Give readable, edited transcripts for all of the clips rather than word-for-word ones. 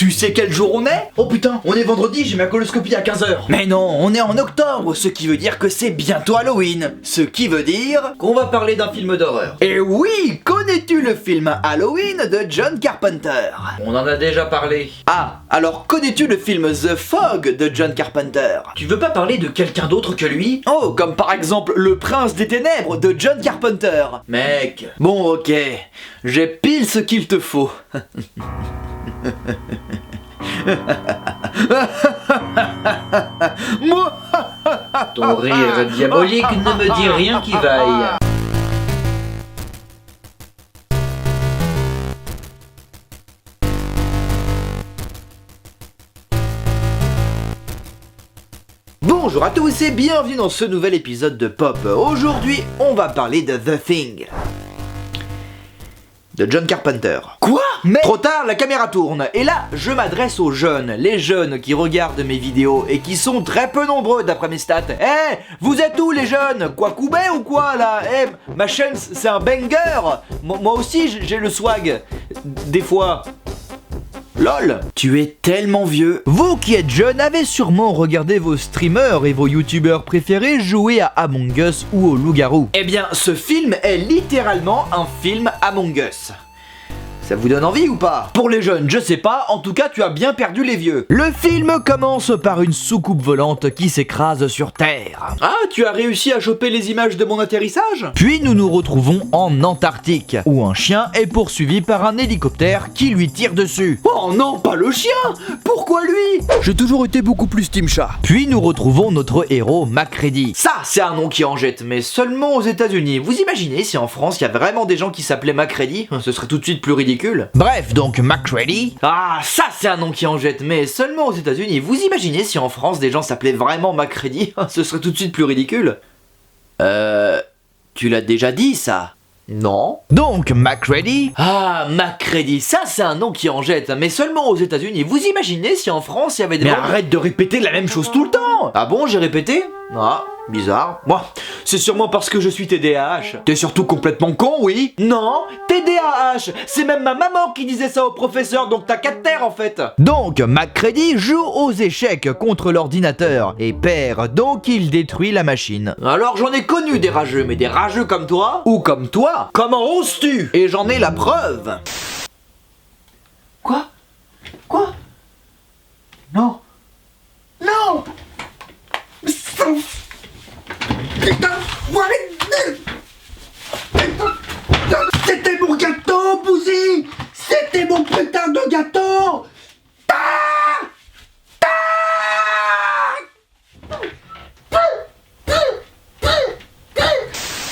Tu sais quel jour on est? Oh putain, on est vendredi, j'ai ma coloscopie à 15h. Mais non, on est en octobre, ce qui veut dire que c'est bientôt Halloween. Ce qui veut dire... Qu'on va parler d'un film d'horreur. Et oui, connais-tu le film Halloween de John Carpenter? On en a déjà parlé. Ah, alors connais-tu le film The Fog de John Carpenter? Tu veux pas parler de quelqu'un d'autre que lui? Oh, comme par exemple Le Prince des Ténèbres de John Carpenter. Mec. Bon, ok, j'ai pile ce qu'il te faut. Ton rire diabolique ne me dit rien qui vaille. Bonjour à tous et bienvenue dans ce nouvel épisode de Pop. Aujourd'hui, on va parler de The Thing de John Carpenter. Quoi? Mais trop tard, la caméra tourne. Et là, je m'adresse aux jeunes, les jeunes qui regardent mes vidéos et qui sont très peu nombreux d'après mes stats. Eh, vous êtes où les jeunes? Quoi, Koubé ou quoi là? Eh, ma chaîne c'est un banger. Moi aussi j'ai le swag. Des fois. LOL. Tu es tellement vieux. Vous qui êtes jeunes avez sûrement regardé vos streamers et vos youtubeurs préférés jouer à Among Us ou au loup-garou. Eh bien, ce film est littéralement un film Among Us. Ça vous donne envie ou pas? Pour les jeunes, je sais pas, en tout cas tu as bien perdu les vieux. Le film commence par une soucoupe volante qui s'écrase sur Terre. Ah, tu as réussi à choper les images de mon atterrissage? Puis nous nous retrouvons en Antarctique, où un chien est poursuivi par un hélicoptère qui lui tire dessus. Oh non, pas le chien! Pourquoi lui? J'ai toujours été beaucoup plus team chat. Puis nous retrouvons notre héros MacReady. Ça, c'est un nom qui en jette, mais seulement aux États-Unis. Vous imaginez si en France il y a vraiment des gens qui s'appelaient MacReady? Ce serait tout de suite plus ridicule. Bref, donc MacReady. Ah, ça c'est un nom qui en jette, mais seulement aux États-Unis. Vous imaginez si en France des gens s'appelaient vraiment MacReady? Ce serait tout de suite plus ridicule. Tu l'as déjà dit ça? Non. Donc MacReady. Ah, MacReady, ça c'est un nom qui en jette, mais seulement aux États-Unis. Vous imaginez si en France il y avait des... Mais arrête de répéter la même chose tout le temps. Ah bon, j'ai répété? Ah, bizarre. Moi, c'est sûrement parce que je suis TDAH. T'es surtout complètement con, oui? Non, TDAH, c'est même ma maman qui disait ça au professeur, donc t'as qu'à te taire en fait. Donc, MacReady joue aux échecs contre l'ordinateur et perd, donc il détruit la machine. Alors j'en ai connu des rageux, mais des rageux comme toi, ou comme toi, comment oses-tu? Et j'en ai la preuve. Quoi? Quoi? Non. Non! Putain, vous arrêtez! C'était mon gâteau, Bouzy! C'était mon putain de gâteau!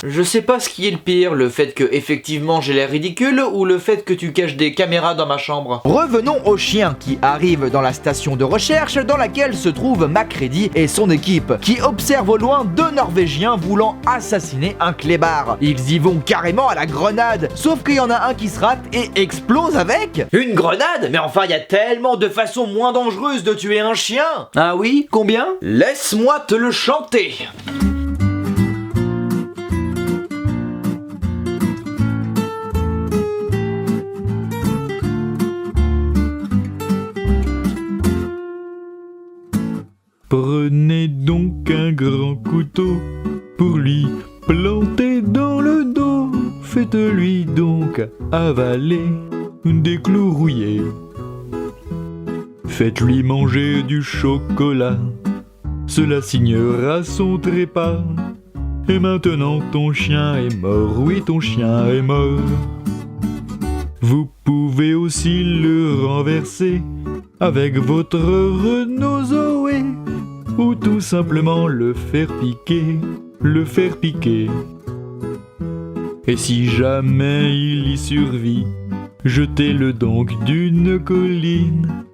Je sais pas ce qui est le pire, le fait que effectivement j'ai l'air ridicule ou le fait que tu caches des caméras dans ma chambre. Revenons au chien qui arrive dans la station de recherche dans laquelle se trouve MacReady et son équipe qui observent au loin deux Norvégiens voulant assassiner un clébard. Ils y vont carrément à la grenade, sauf qu'il y en a un qui se rate et explose avec. Une grenade? Mais enfin, il y a tellement de façons moins dangereuses de tuer un chien. Ah oui? Combien? Laisse-moi te le chanter. Prenez donc un grand couteau pour lui planter dans le dos. Faites-lui donc avaler des clous rouillés. Faites-lui manger du chocolat, cela signera son trépas. Et maintenant ton chien est mort, oui ton chien est mort. Vous pouvez aussi le renverser avec votre Renault Zoé. Ou tout simplement le faire piquer, le faire piquer. Et si jamais il y survit, jetez-le donc d'une colline.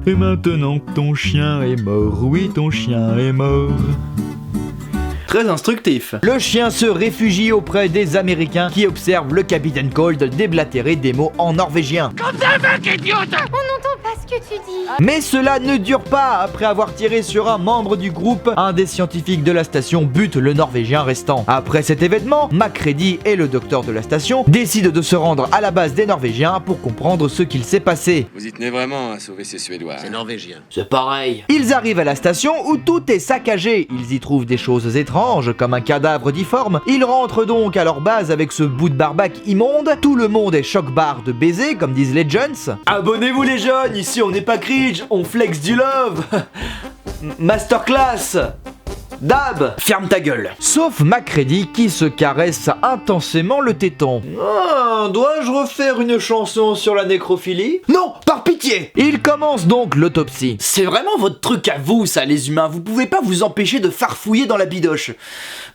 Et maintenant ton chien est mort, oui ton chien est mort. Très instructif. Le chien se réfugie auprès des Américains qui observent le Capitaine Cold déblatérer des mots en norvégien. On n'entend pas ce que tu dis. Mais cela ne dure pas. Après avoir tiré sur un membre du groupe, un des scientifiques de la station bute le Norvégien restant. Après cet événement, MacReady et le docteur de la station décident de se rendre à la base des Norvégiens pour comprendre ce qu'il s'est passé. Vous y tenez vraiment à sauver ces Suédois? C'est norvégien. C'est pareil. Ils arrivent à la station où tout est saccagé. Ils y trouvent des choses étranges, comme un cadavre difforme. Ils rentrent donc à leur base avec ce bout de barbac immonde. Tout le monde est choc-barre de baiser, comme disent les Jones. Abonnez-vous les jeunes, ici on n'est pas cringe, on flex du love. Masterclass. Dab, ferme ta gueule. Sauf MacReady qui se caresse intensément le téton. Dois-je refaire une chanson sur la nécrophilie? Non, par pitié. Il commence donc l'autopsie. C'est vraiment votre truc à vous, ça, les humains. Vous pouvez pas vous empêcher de farfouiller dans la bidoche.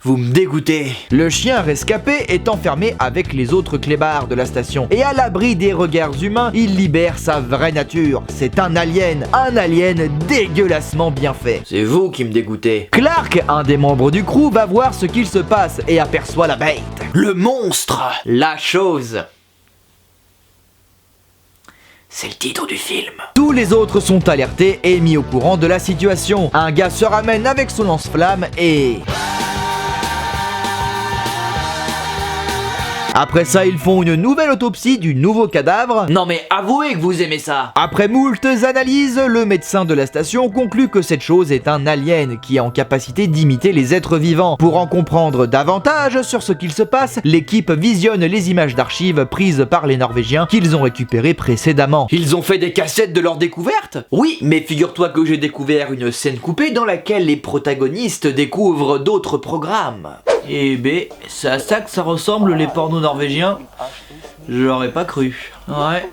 Vous me dégoûtez. Le chien rescapé est enfermé avec les autres clébards de la station. Et à l'abri des regards humains, il libère sa vraie nature. C'est un alien dégueulassement bien fait. C'est vous qui me dégoûtez. Clark, un des membres du crew, va voir ce qu'il se passe et aperçoit la bête. Le monstre. La chose. C'est le titre du film. Tous les autres sont alertés et mis au courant de la situation. Un gars se ramène avec son lance-flamme et... Après ça, ils font une nouvelle autopsie du nouveau cadavre. Non mais avouez que vous aimez ça. Après moultes analyses, le médecin de la station conclut que cette chose est un alien qui est en capacité d'imiter les êtres vivants. Pour en comprendre davantage sur ce qu'il se passe, l'équipe visionne les images d'archives prises par les Norvégiens qu'ils ont récupérées précédemment. Ils ont fait des cassettes de leur découverte? Oui, mais figure-toi que j'ai découvert une scène coupée dans laquelle les protagonistes découvrent d'autres programmes. Eh ben, c'est à ça que ça ressemble les pornos norvégiens. J'aurais pas cru. Ouais.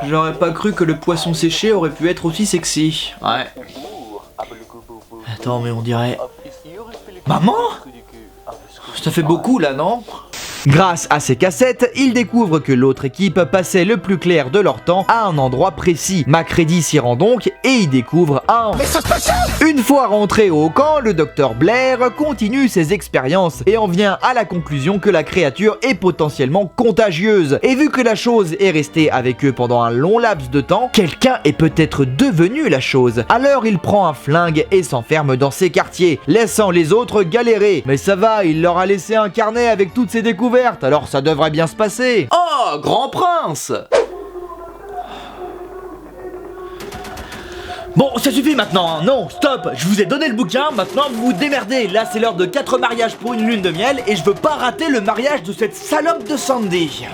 J'aurais pas cru que le poisson séché aurait pu être aussi sexy. Ouais. Attends, mais on dirait... Maman? Ça fait beaucoup là, non? Grâce à ces cassettes, ils découvrent que l'autre équipe passait le plus clair de leur temps à un endroit précis. MacReady s'y rend donc et y découvre un... Une fois rentré au camp, le docteur Blair continue ses expériences et en vient à la conclusion que la créature est potentiellement contagieuse. Et vu que la chose est restée avec eux pendant un long laps de temps, quelqu'un est peut-être devenu la chose. Alors il prend un flingue et s'enferme dans ses quartiers, laissant les autres galérer. Mais ça va, il leur a laissé un carnet avec toutes ses découvertes. Alors ça devrait bien se passer. Oh, grand prince! Bon, ça suffit maintenant, hein. Non, stop, je vous ai donné le bouquin, maintenant vous vous démerdez. Là c'est l'heure de 4 mariages pour une lune de miel et je veux pas rater le mariage de cette salope de Sandy.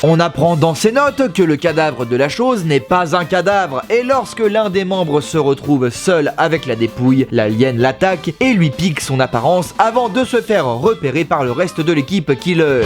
On apprend dans ses notes que le cadavre de la chose n'est pas un cadavre, et lorsque l'un des membres se retrouve seul avec la dépouille, l'alien l'attaque et lui pique son apparence avant de se faire repérer par le reste de l'équipe qui le...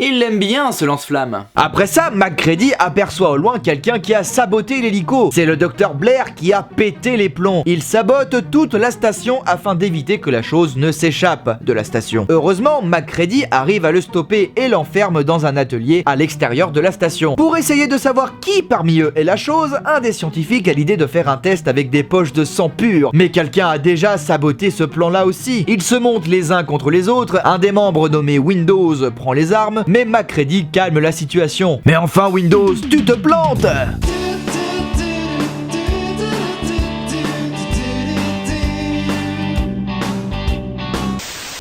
Il l'aime bien ce lance-flamme. Après ça, MacReady aperçoit au loin quelqu'un qui a saboté l'hélico. C'est le docteur Blair qui a pété les plombs. Il sabote toute la station afin d'éviter que la chose ne s'échappe de la station. Heureusement, MacReady arrive à le stopper et l'enferme dans un atelier à l'extérieur de la station. Pour essayer de savoir qui parmi eux est la chose, un des scientifiques a l'idée de faire un test avec des poches de sang pur. Mais quelqu'un a déjà saboté ce plan-là aussi. Ils se montent les uns contre les autres. Un des membres nommé Windows prend les armes, mais MacReady calme la situation. Mais enfin Windows, tu te plantes!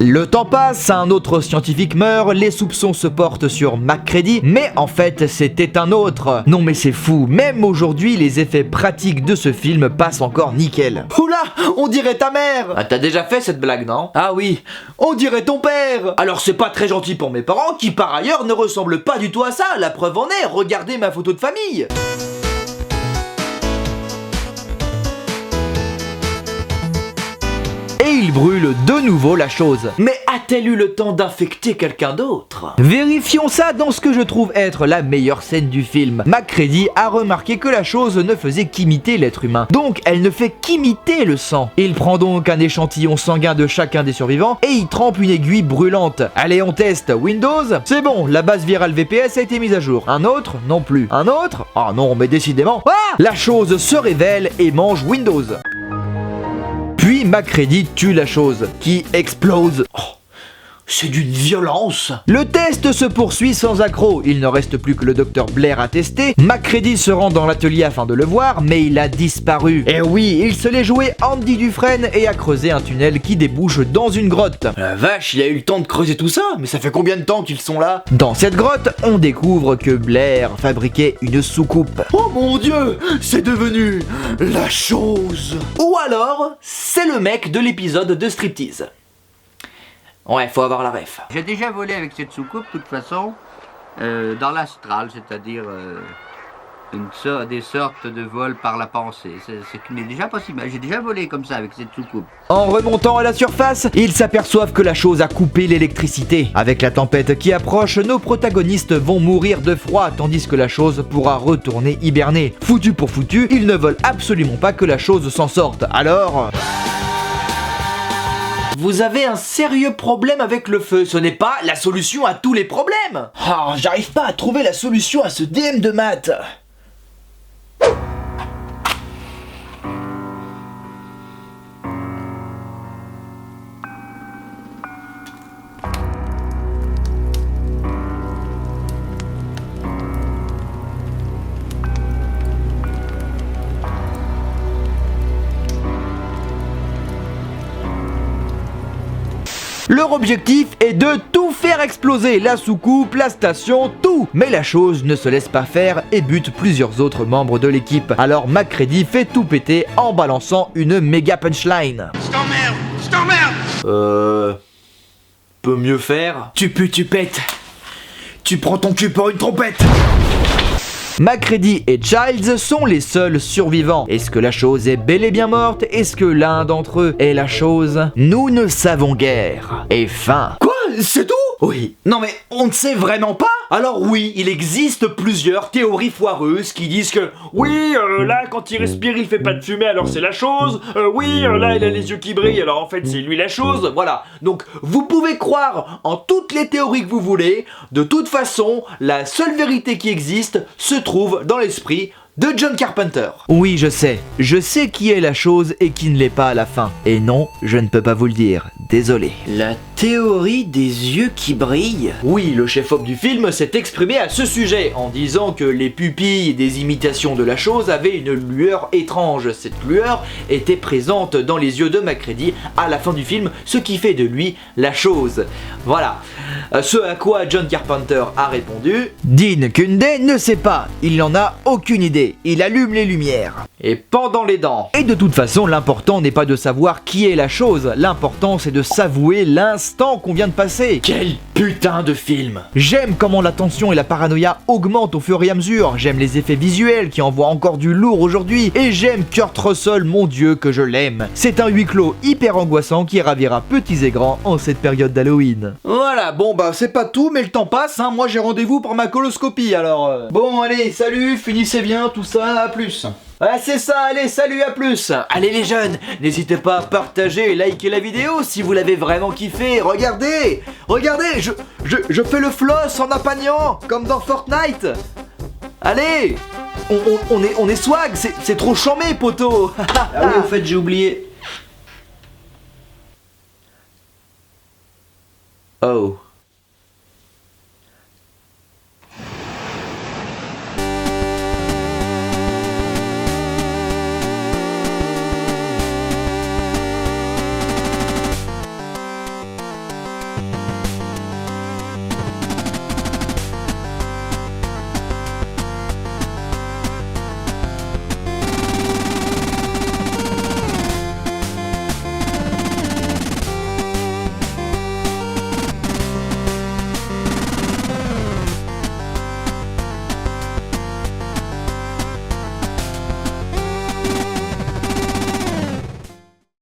Le temps passe, un autre scientifique meurt, les soupçons se portent sur MacReady, mais en fait c'était un autre. Non mais c'est fou, même aujourd'hui les effets pratiques de ce film passent encore nickel. Oula, on dirait ta mère! Ah t'as déjà fait cette blague, non? Ah oui, on dirait ton père! Alors c'est pas très gentil pour mes parents qui par ailleurs ne ressemblent pas du tout à ça, la preuve en est, regardez ma photo de famille! Et il brûle de nouveau la chose. Mais a-t-elle eu le temps d'infecter quelqu'un d'autre? Vérifions ça dans ce que je trouve être la meilleure scène du film. MacReady a remarqué que la chose ne faisait qu'imiter l'être humain. Donc elle ne fait qu'imiter le sang. Il prend donc un échantillon sanguin de chacun des survivants et y trempe une aiguille brûlante. Allez, on teste. Windows? C'est bon, la base virale VPS a été mise à jour. Un autre? Non plus. Un autre? Ah non, mais décidément. Ah! La chose se révèle et mange Windows. Puis MacReady tue la chose, qui explose. Oh, c'est d'une violence. Le test se poursuit sans accroc, il ne reste plus que le docteur Blair à tester. Macready se rend dans l'atelier afin de le voir, mais il a disparu. Et oui, il se l'est joué Andy Dufresne et a creusé un tunnel qui débouche dans une grotte. La vache, il a eu le temps de creuser tout ça, mais ça fait combien de temps qu'ils sont là? Dans cette grotte, on découvre que Blair fabriquait une soucoupe. Oh mon dieu, c'est devenu la chose. Ou alors, c'est le mec de l'épisode de Striptease. Ouais, faut avoir la ref. J'ai déjà volé avec cette soucoupe, de toute façon, dans l'astral, c'est-à-dire des sortes de vols par la pensée. C'est déjà possible. J'ai déjà volé comme ça avec cette soucoupe. En remontant à la surface, ils s'aperçoivent que la chose a coupé l'électricité. Avec la tempête qui approche, nos protagonistes vont mourir de froid, tandis que la chose pourra retourner hiberner. Foutu pour foutu, ils ne veulent absolument pas que la chose s'en sorte. Alors... Vous avez un sérieux problème avec le feu, ce n'est pas la solution à tous les problèmes. Oh, j'arrive pas à trouver la solution à ce DM de maths. Leur objectif est de tout faire exploser, la soucoupe, la station, tout. Mais la chose ne se laisse pas faire et bute plusieurs autres membres de l'équipe. Alors Macready fait tout péter en balançant une méga punchline. Je t'emmerde. Peut mieux faire. Tu pues, tu pètes. Tu prends ton cul pour une trompette. Macready et Childs sont les seuls survivants. Est-ce que la chose est bel et bien morte? Est-ce que l'un d'entre eux est la chose? Nous ne savons guère. Et fin. Quoi? C'est tout? Oui. Non mais on ne sait vraiment pas? Alors oui, il existe plusieurs théories foireuses qui disent que oui, là quand il respire il fait pas de fumée alors c'est la chose. Oui, là il a les yeux qui brillent alors en fait c'est lui la chose. Voilà. Donc vous pouvez croire en toutes les théories que vous voulez. De toute façon, la seule vérité qui existe se trouve dans l'esprit de John Carpenter. Oui, je sais qui est la chose et qui ne l'est pas à la fin. Et non, je ne peux pas vous le dire, désolé. La théorie des yeux qui brillent? Oui, le chef-op du film s'est exprimé à ce sujet en disant que les pupilles des imitations de la chose avaient une lueur étrange. Cette lueur était présente dans les yeux de Macready à la fin du film, ce qui fait de lui la chose. Voilà. Ce à quoi John Carpenter a répondu: Dean Cundey ne sait pas, il n'en a aucune idée. Il allume les lumières. Et pendant les dents. Et de toute façon, l'important n'est pas de savoir qui est la chose. L'important, c'est de s'avouer l'instant qu'on vient de passer. Quel putain de film. J'aime comment la tension et la paranoïa augmentent au fur et à mesure. J'aime les effets visuels qui envoient encore du lourd aujourd'hui. Et j'aime Kurt Russell, mon dieu que je l'aime. C'est un huis clos hyper angoissant qui ravira petits et grands en cette période d'Halloween. Voilà, bon bah c'est pas tout, mais le temps passe, hein. Moi j'ai rendez-vous pour ma coloscopie alors. Bon allez, salut, finissez bien tout ça, à plus. Ouais, c'est ça, allez, salut, à plus. Allez les jeunes, n'hésitez pas à partager et liker la vidéo si vous l'avez vraiment kiffé. Regardez, je fais le floss en appagnant, comme dans Fortnite. Allez, on est swag, c'est trop chambé, poteau. Ah oui, au fait, j'ai oublié. Oh.